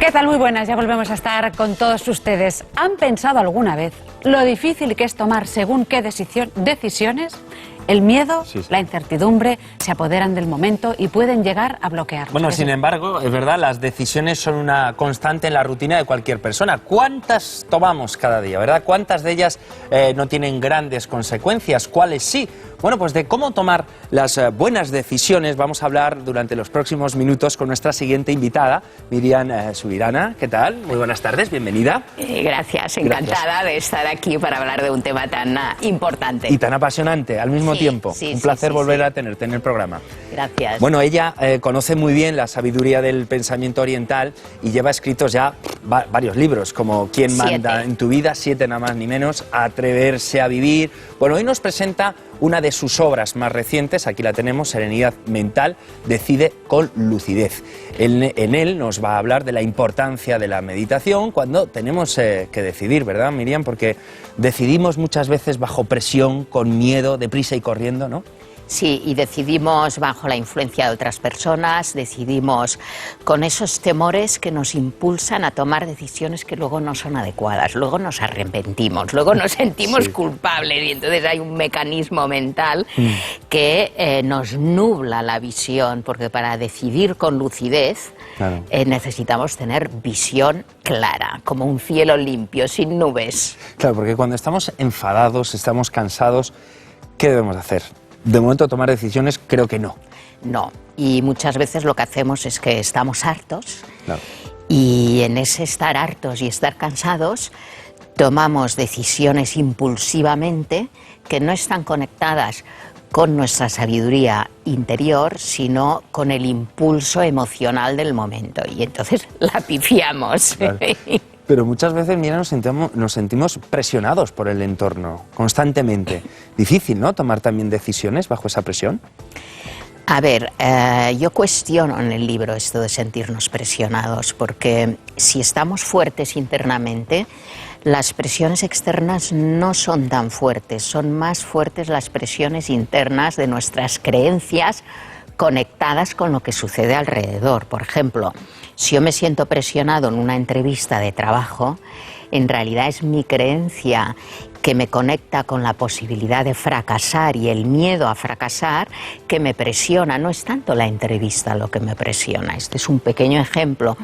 ¿Qué tal? Muy buenas, ya volvemos a estar con todos ustedes. ¿Han pensado alguna vez lo difícil que es tomar según qué decisiones? El miedo, la incertidumbre se apoderan del momento y pueden llegar a bloquearnos. Bueno, sin embargo, es verdad, las decisiones son una constante en la rutina de cualquier persona. ¿Cuántas tomamos cada día, verdad? ¿Cuántas de ellas no tienen grandes consecuencias? ¿Cuáles sí? Bueno, pues de cómo tomar las buenas decisiones vamos a hablar durante los próximos minutos con nuestra siguiente invitada, Miriam Subirana. ¿Qué tal? Muy buenas tardes, bienvenida. Gracias, encantada de estar aquí para hablar de un tema tan importante. Y tan apasionante al mismo tiempo. Un placer volver a tenerte en el programa. Gracias. Bueno, ella conoce muy bien la sabiduría del pensamiento oriental y lleva escritos ya varios libros, como ¿Quién manda en tu vida? 7 nada más ni menos, Atreverse a vivir. Bueno, hoy nos presenta una de sus obras más recientes, aquí la tenemos, Serenidad Mental, Decide con lucidez. En él nos va a hablar de la importancia de la meditación cuando tenemos que decidir, ¿verdad, Miriam? Porque decidimos muchas veces bajo presión, con miedo, deprisa y corriendo, ¿no? Sí, y decidimos bajo la influencia de otras personas, decidimos con esos temores que nos impulsan a tomar decisiones que luego no son adecuadas, luego nos arrepentimos, luego nos sentimos culpables y entonces hay un mecanismo mental que nos nubla la visión, porque para decidir con lucidez necesitamos tener visión clara, como un cielo limpio, sin nubes. Claro, porque cuando estamos enfadados, estamos cansados, ¿qué debemos hacer? De momento tomar decisiones creo que no. No, y muchas veces lo que hacemos es que estamos hartos y en ese estar hartos y estar cansados tomamos decisiones impulsivamente que no están conectadas con nuestra sabiduría interior, sino con el impulso emocional del momento y entonces la pifiamos. Claro. Pero muchas veces, mira, nos sentimos presionados por el entorno, constantemente. Difícil, ¿no?, tomar también decisiones bajo esa presión. A ver, yo cuestiono en el libro esto de sentirnos presionados, porque si estamos fuertes internamente, las presiones externas no son tan fuertes, son más fuertes las presiones internas de nuestras creencias conectadas con lo que sucede alrededor. Por ejemplo, si yo me siento presionado en una entrevista de trabajo, en realidad es mi creencia que me conecta con la posibilidad de fracasar y el miedo a fracasar que me presiona, no es tanto la entrevista lo que me presiona. Este es un pequeño ejemplo,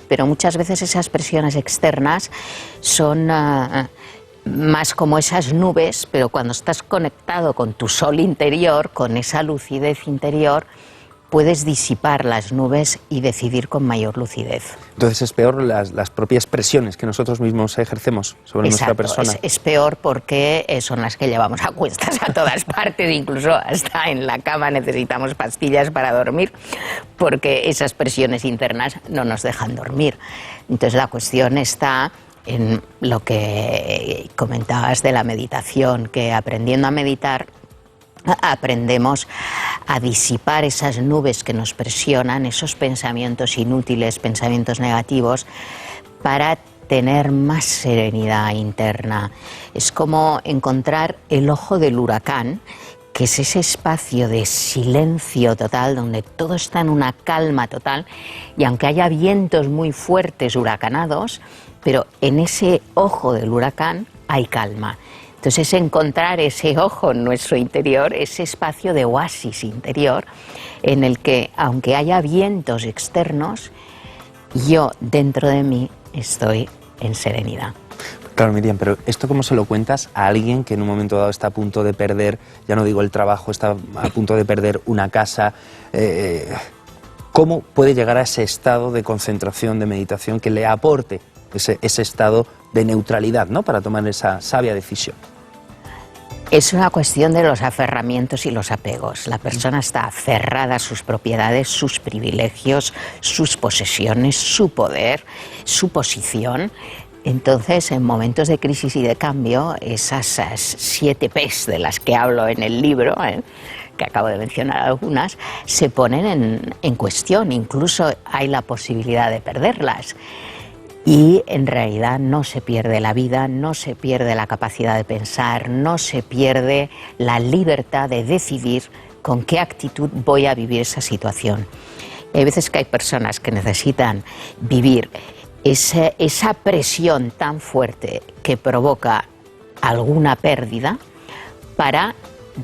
pero muchas veces esas presiones externas son más como esas nubes, pero cuando estás conectado con tu sol interior, con esa lucidez interior, puedes disipar las nubes y decidir con mayor lucidez. Entonces es peor las propias presiones que nosotros mismos ejercemos sobre nuestra persona. Es peor porque son las que llevamos a cuestas a todas partes, incluso hasta en la cama necesitamos pastillas para dormir, porque esas presiones internas no nos dejan dormir. Entonces la cuestión está en lo que comentabas de la meditación, que aprendiendo a meditar aprendemos a disipar esas nubes que nos presionan, esos pensamientos inútiles, pensamientos negativos, para tener más serenidad interna. Es como encontrar el ojo del huracán, que es ese espacio de silencio total, donde todo está en una calma total, y aunque haya vientos muy fuertes, huracanados, pero en ese ojo del huracán hay calma. Entonces es encontrar ese ojo en nuestro interior, ese espacio de oasis interior, en el que, aunque haya vientos externos, yo dentro de mí estoy en serenidad. Claro, Miriam, pero ¿esto cómo se lo cuentas a alguien que en un momento dado está a punto de perder, ya no digo el trabajo, está a punto de perder una casa? ¿Cómo puede llegar a ese estado de concentración, de meditación, que le aporte ese estado de neutralidad, ¿no?, para tomar esa sabia decisión? Es una cuestión de los aferramientos y los apegos. La persona está aferrada a sus propiedades, sus privilegios, sus posesiones, su poder, su posición. Entonces, en momentos de crisis y de cambio, esas 7 P's de las que hablo en el libro, que acabo de mencionar algunas, se ponen en cuestión. Incluso hay la posibilidad de perderlas. Y en realidad no se pierde la vida, no se pierde la capacidad de pensar, no se pierde la libertad de decidir con qué actitud voy a vivir esa situación. Hay veces que hay personas que necesitan vivir esa presión tan fuerte que provoca alguna pérdida para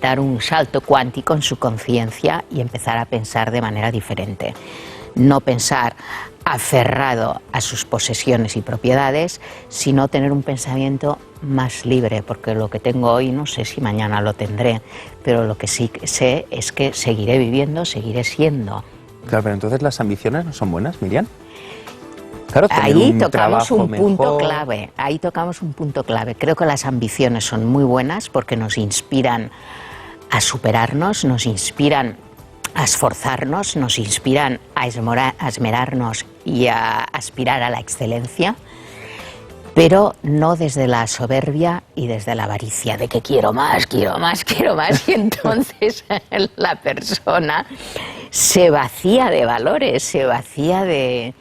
dar un salto cuántico en su conciencia y empezar a pensar de manera diferente. No pensar aferrado a sus posesiones y propiedades, sino tener un pensamiento más libre, porque lo que tengo hoy no sé si mañana lo tendré, pero lo que sí sé es que seguiré viviendo, seguiré siendo. Claro, pero entonces las ambiciones no son buenas, Miriam. Claro, ahí tocamos un punto clave, ahí tocamos un punto clave. Creo que las ambiciones son muy buenas porque nos inspiran a superarnos, nos inspiran a esforzarnos, nos inspiran a esmerarnos y a aspirar a la excelencia, pero no desde la soberbia y desde la avaricia de que quiero más, quiero más, quiero más, y entonces la persona se vacía de valores, se vacía de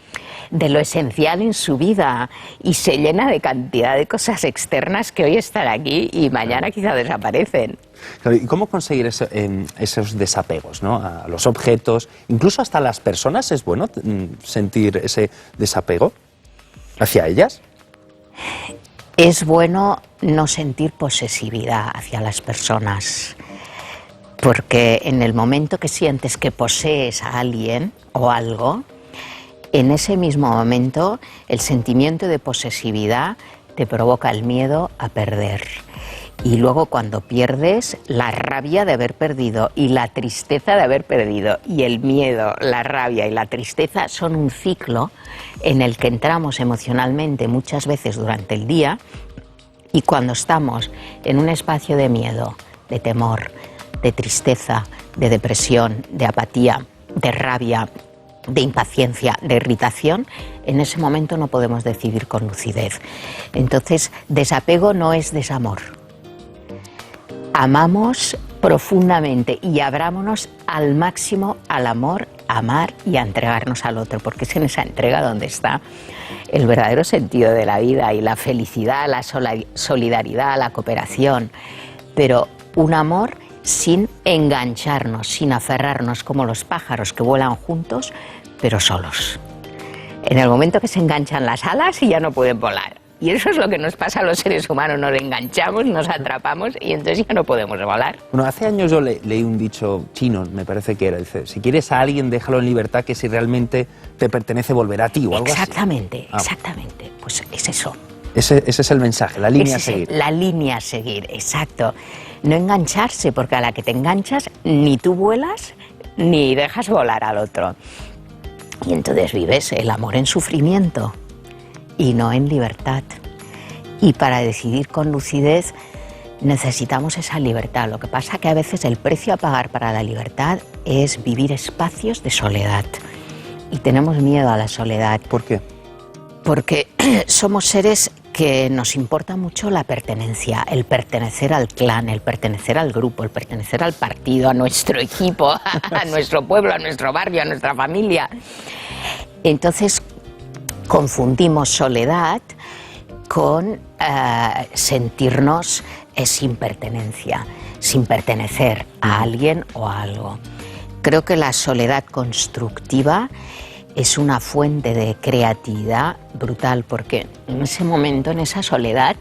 lo esencial en su vida y se llena de cantidad de cosas externas que hoy están aquí y mañana quizá desaparecen. Claro, ¿y cómo conseguir esos desapegos, ¿no? A los objetos, incluso hasta las personas? ¿Es bueno sentir ese desapego hacia ellas? Es bueno no sentir posesividad hacia las personas, porque en el momento que sientes que posees a alguien o algo, en ese mismo momento el sentimiento de posesividad te provoca el miedo a perder. Y luego cuando pierdes, la rabia de haber perdido y la tristeza de haber perdido y el miedo, la rabia y la tristeza son un ciclo en el que entramos emocionalmente muchas veces durante el día, y cuando estamos en un espacio de miedo, de temor, de tristeza, de depresión, de apatía, de rabia, de impaciencia, de irritación, en ese momento no podemos decidir con lucidez. Entonces, desapego no es desamor. Amamos profundamente y abrámonos al máximo al amor, a amar y a entregarnos al otro, porque es en esa entrega donde está el verdadero sentido de la vida y la felicidad, la solidaridad, la cooperación, pero un amor sin engancharnos, sin aferrarnos como los pájaros que vuelan juntos, pero solos. En el momento que se enganchan las alas y ya no pueden volar. Y eso es lo que nos pasa a los seres humanos, nos enganchamos, nos atrapamos y entonces ya no podemos volar. Bueno, hace años yo leí un dicho chino, me parece que era, dice, si quieres a alguien déjalo en libertad, que si realmente te pertenece volverá a ti o algo exactamente, así. Exactamente, pues es eso. Ese es el mensaje, la línea a seguir. La línea a seguir, exacto. No engancharse, porque a la que te enganchas ni tú vuelas ni dejas volar al otro. Y entonces vives el amor en sufrimiento y no en libertad. Y para decidir con lucidez necesitamos esa libertad. Lo que pasa que a veces el precio a pagar para la libertad es vivir espacios de soledad. Y tenemos miedo a la soledad. ¿Por qué? Porque somos seres que nos importa mucho la pertenencia, el pertenecer al clan, el pertenecer al grupo, el pertenecer al partido, a nuestro equipo, a nuestro pueblo, a nuestro barrio, a nuestra familia. Entonces confundimos soledad con sentirnos sin pertenencia, sin pertenecer a alguien o a algo. Creo que la soledad constructiva es una fuente de creatividad brutal, porque en ese momento, en esa soledad,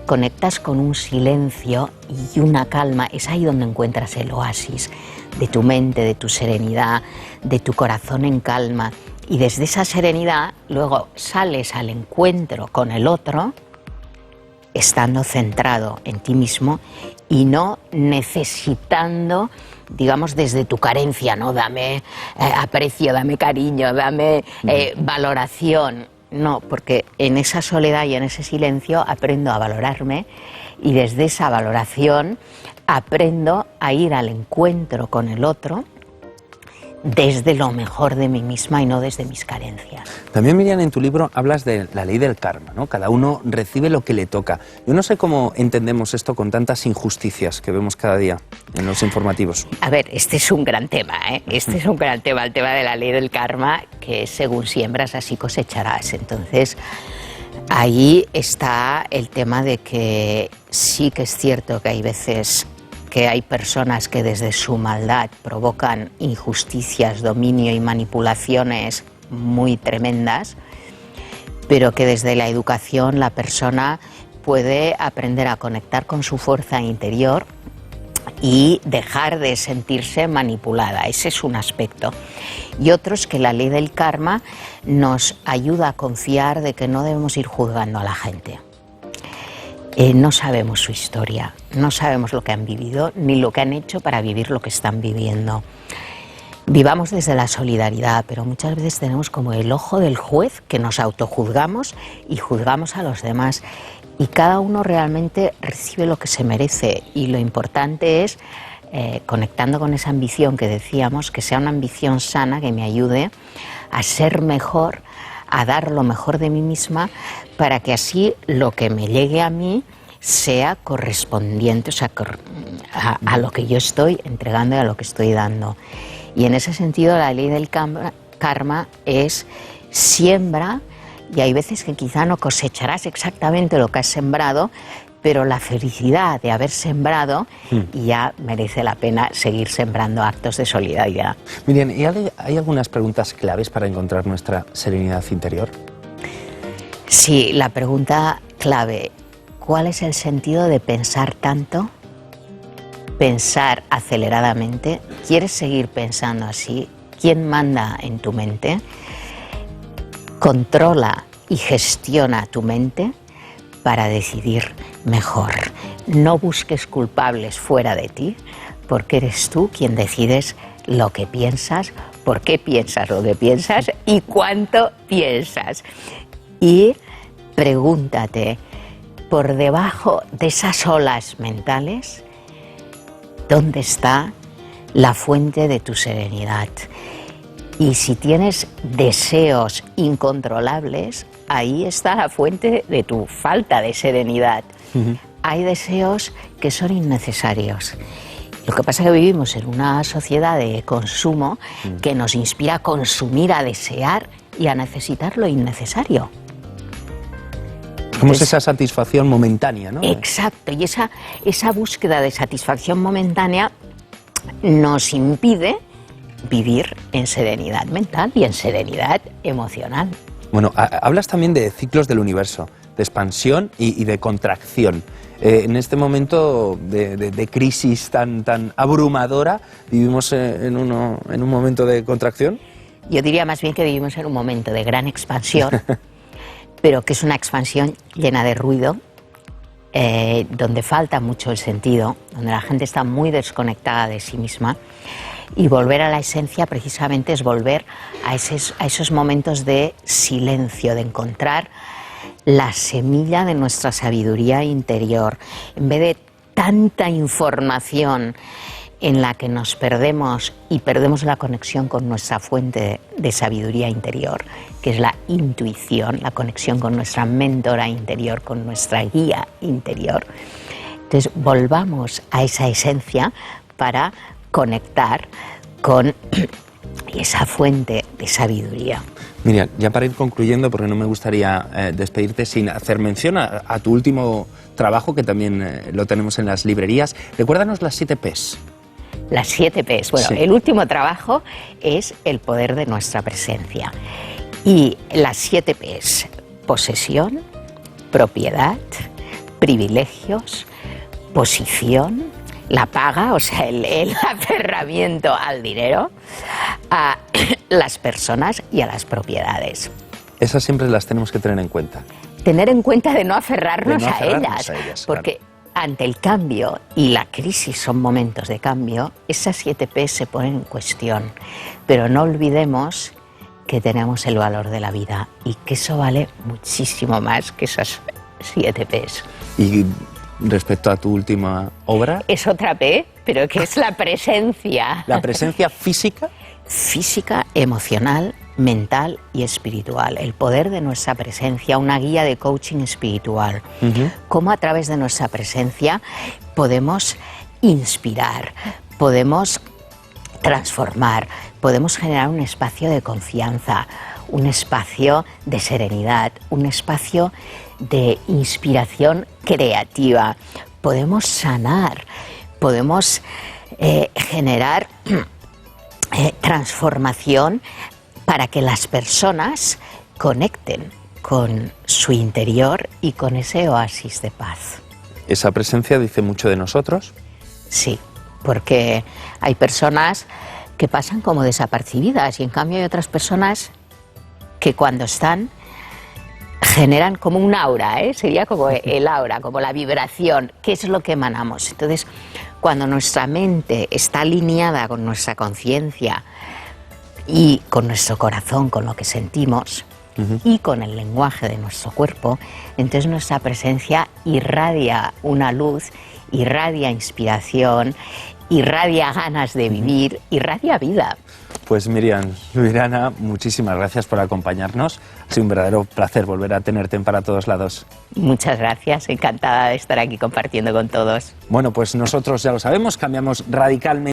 conectas con un silencio y una calma. Es ahí donde encuentras el oasis de tu mente, de tu serenidad, de tu corazón en calma. Y desde esa serenidad luego sales al encuentro con el otro, estando centrado en ti mismo y no necesitando, digamos, desde tu carencia, ¿no? Dame aprecio, dame cariño, dame valoración. No, porque en esa soledad y en ese silencio aprendo a valorarme y desde esa valoración aprendo a ir al encuentro con el otro desde lo mejor de mí misma y no desde mis carencias. También, Miriam, en tu libro hablas de la ley del karma, ¿no? Cada uno recibe lo que le toca. Yo no sé cómo entendemos esto con tantas injusticias que vemos cada día en los informativos. A ver, este es un gran tema, ¿eh? Este es un gran tema, el tema de la ley del karma, que según siembras así cosecharás. Entonces, ahí está el tema de que sí que es cierto que hay veces que hay personas que desde su maldad provocan injusticias, dominio y manipulaciones muy tremendas, pero que desde la educación la persona puede aprender a conectar con su fuerza interior y dejar de sentirse manipulada. Ese es un aspecto. Y otro es que la ley del karma nos ayuda a confiar de que no debemos ir juzgando a la gente. No sabemos su historia, no sabemos lo que han vivido ni lo que han hecho para vivir lo que están viviendo. Vivamos desde la solidaridad, pero muchas veces tenemos como el ojo del juez que nos autojuzgamos y juzgamos a los demás. Y cada uno realmente recibe lo que se merece, y lo importante es, conectando con esa ambición que decíamos, que sea una ambición sana que me ayude a ser mejor, a dar lo mejor de mí misma, para que así lo que me llegue a mí sea correspondiente, o sea, a lo que yo estoy entregando y a lo que estoy dando. Y en ese sentido la ley del karma es siembra, y hay veces que quizá no cosecharás exactamente lo que has sembrado, pero la felicidad de haber sembrado ya merece la pena seguir sembrando actos de solidaridad. Miriam, ¿y hay algunas preguntas claves para encontrar nuestra serenidad interior? Sí, la pregunta clave: ¿cuál es el sentido de pensar tanto? Pensar aceleradamente. ¿Quieres seguir pensando así? ¿Quién manda en tu mente? Controla y gestiona tu mente para decidir mejor. No busques culpables fuera de ti, porque eres tú quien decides lo que piensas, por qué piensas lo que piensas y cuánto piensas. Y pregúntate, por debajo de esas olas mentales, ¿dónde está la fuente de tu serenidad? Y si tienes deseos incontrolables, ahí está la fuente de tu falta de serenidad. Hay deseos que son innecesarios. Lo que pasa es que vivimos en una sociedad de consumo que nos inspira a consumir, a desear y a necesitar lo innecesario. Como es esa satisfacción momentánea, ¿no? Exacto, y esa búsqueda de satisfacción momentánea nos impide vivir en serenidad mental y en serenidad emocional. Bueno, hablas también de ciclos del universo, de expansión y de contracción. En este momento de crisis tan abrumadora, ¿vivimos en un momento de contracción? Yo diría más bien que vivimos en un momento de gran expansión, pero que es una expansión llena de ruido, donde falta mucho el sentido, donde la gente está muy desconectada de sí misma. Y volver a la esencia precisamente es volver a esos momentos de silencio, de encontrar la semilla de nuestra sabiduría interior. En vez de tanta información en la que nos perdemos y perdemos la conexión con nuestra fuente de sabiduría interior, que es la intuición, la conexión con nuestra mentora interior, con nuestra guía interior. Entonces volvamos a esa esencia para conectar con esa fuente de sabiduría. Miriam, ya para ir concluyendo, porque no me gustaría despedirte sin hacer mención a tu último trabajo, que también lo tenemos en las librerías. Recuérdanos las 7 P's. Las 7 P's. Bueno, sí. El último trabajo es el poder de nuestra presencia. Y las 7 P's: posesión, propiedad, privilegios, posición, la paga, o sea, el aferramiento al dinero, a las personas y a las propiedades. Esas siempre las tenemos que tener en cuenta. Tener en cuenta de no aferrarnos a ellas, porque ante el cambio, y la crisis son momentos de cambio, esas 7 P's se ponen en cuestión. Pero no olvidemos que tenemos el valor de la vida y que eso vale muchísimo más que esas 7 P's. Y respecto a tu última obra, es otra P, pero que es la presencia. ¿La presencia física? Física, emocional, mental y espiritual. El poder de nuestra presencia, una guía de coaching espiritual. Cómo a través de nuestra presencia podemos inspirar, podemos transformar, podemos generar un espacio de confianza, un espacio de serenidad, un espacio de inspiración creativa. Podemos sanar, podemos generar transformación para que las personas conecten con su interior y con ese oasis de paz. ¿Esa presencia dice mucho de nosotros? Sí, porque hay personas que pasan como desapercibidas y en cambio hay otras personas que cuando están generan como un aura, sería como el aura, como la vibración, que es lo que emanamos. Entonces, cuando nuestra mente está alineada con nuestra conciencia y con nuestro corazón, con lo que sentimos, y con el lenguaje de nuestro cuerpo, entonces nuestra presencia irradia una luz, irradia inspiración, irradia ganas de vivir, irradia vida. Pues Miriam Subirana, muchísimas gracias por acompañarnos. Ha sido un verdadero placer volver a tenerte en Para Todos Lados. Muchas gracias, encantada de estar aquí compartiendo con todos. Bueno, pues nosotros ya lo sabemos, cambiamos radicalmente